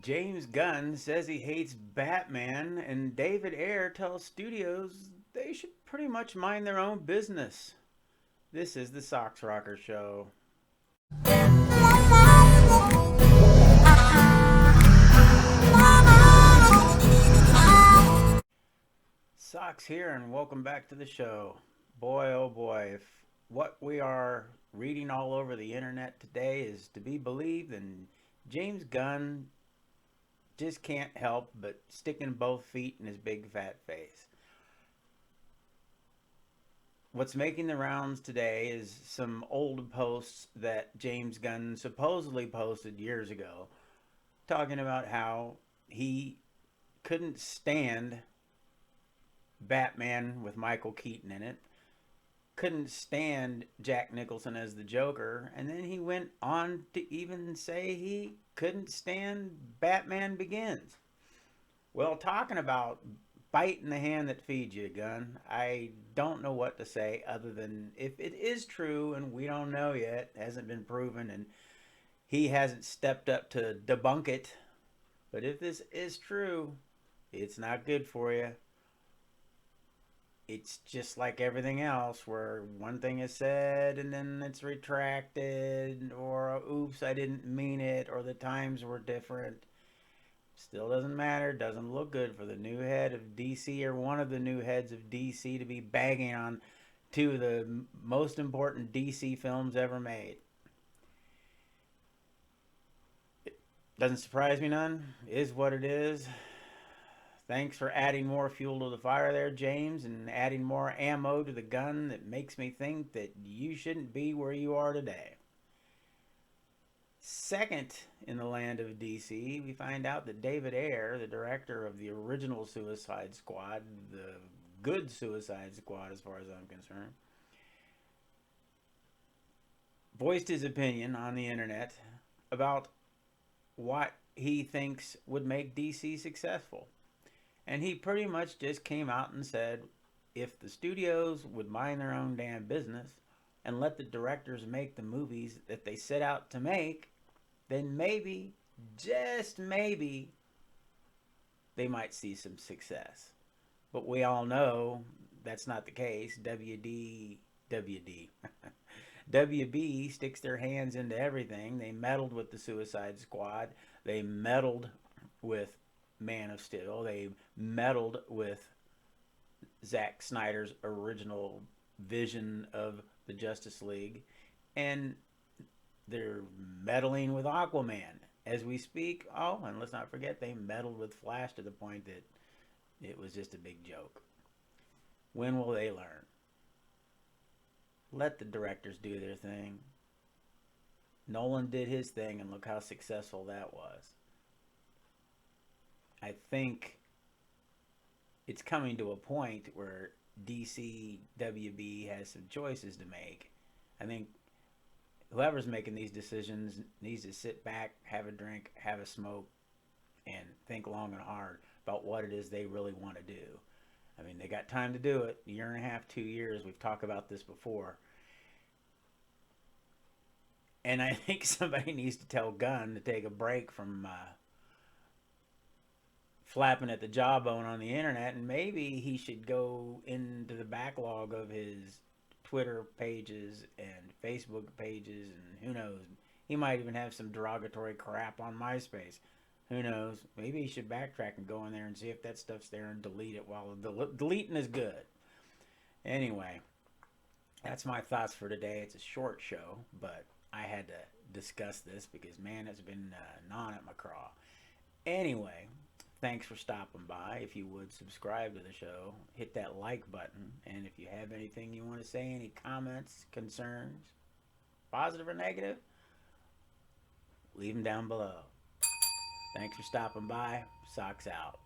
James Gunn says he hates Batman, and David Ayer tells studios they should pretty much mind their own business. This is the Sox Rocker Show. Sox here, and welcome back to the show. Boy, oh boy, if what we are reading all over the internet today is to be believed, then James Gunn just can't help but sticking both feet in his big fat face. What's making the rounds today is some old posts that James Gunn supposedly posted years ago, talking about how he couldn't stand Batman with Michael Keaton in it, couldn't stand Jack Nicholson as the Joker, and then he went on to even say he couldn't stand Batman Begins. Well, talking about biting the hand that feeds you, Gunn, I don't know what to say other than if it is true, and we don't know yet, hasn't been proven, and he hasn't stepped up to debunk it. But if this is true, it's not good for you. It's just like everything else where one thing is said and then it's retracted, or oops, I didn't mean it, or the times were different. Still doesn't matter. Doesn't look good for the new head of DC, or one of the new heads of DC, to be bagging on two of the most important DC films ever made. It doesn't surprise me none. Is what it is. Thanks for adding more fuel to the fire there, James, and adding more ammo to the gun that makes me think that you shouldn't be where you are today. Second, in the land of DC, we find out that David Ayer, the director of the original Suicide Squad, the good Suicide Squad as far as I'm concerned, voiced his opinion on the internet about what he thinks would make DC successful. And he pretty much just came out and said if the studios would mind their own damn business and let the directors make the movies that they set out to make, then maybe, just maybe, they might see some success. But we all know that's not the case. WB sticks their hands into everything. They meddled with the Suicide Squad. They meddled with Man of Steel. They meddled with Zack Snyder's original vision of the Justice League. And they're meddling with Aquaman as we speak. Oh, and let's not forget they meddled with Flash to the point that it was just a big joke. When will they learn? Let the directors do their thing. Nolan did his thing, and look how successful that was. I think it's coming to a point where DC WB has some choices to make. I think whoever's making these decisions needs to sit back, have a drink, have a smoke, and think long and hard about what it is they really want to do. I mean, they got time to do it. A year and a half, 2 years. We've talked about this before. And I think somebody needs to tell Gunn to take a break from flapping at the jawbone on the internet, and maybe he should go into the backlog of his Twitter pages and Facebook pages, and who knows, he might even have some derogatory crap on MySpace. Who knows? Maybe he should backtrack and go in there and see if that stuff's there and delete it while deleting is good. Anyway, that's my thoughts for today. It's a short show, but I had to discuss this because, man, it's been gnawing at my craw. Anyway, thanks for stopping by. If you would subscribe to the show, hit that like button, and if you have anything you want to say, any comments, concerns, positive or negative, leave them down below. Thanks for stopping by. Sox out.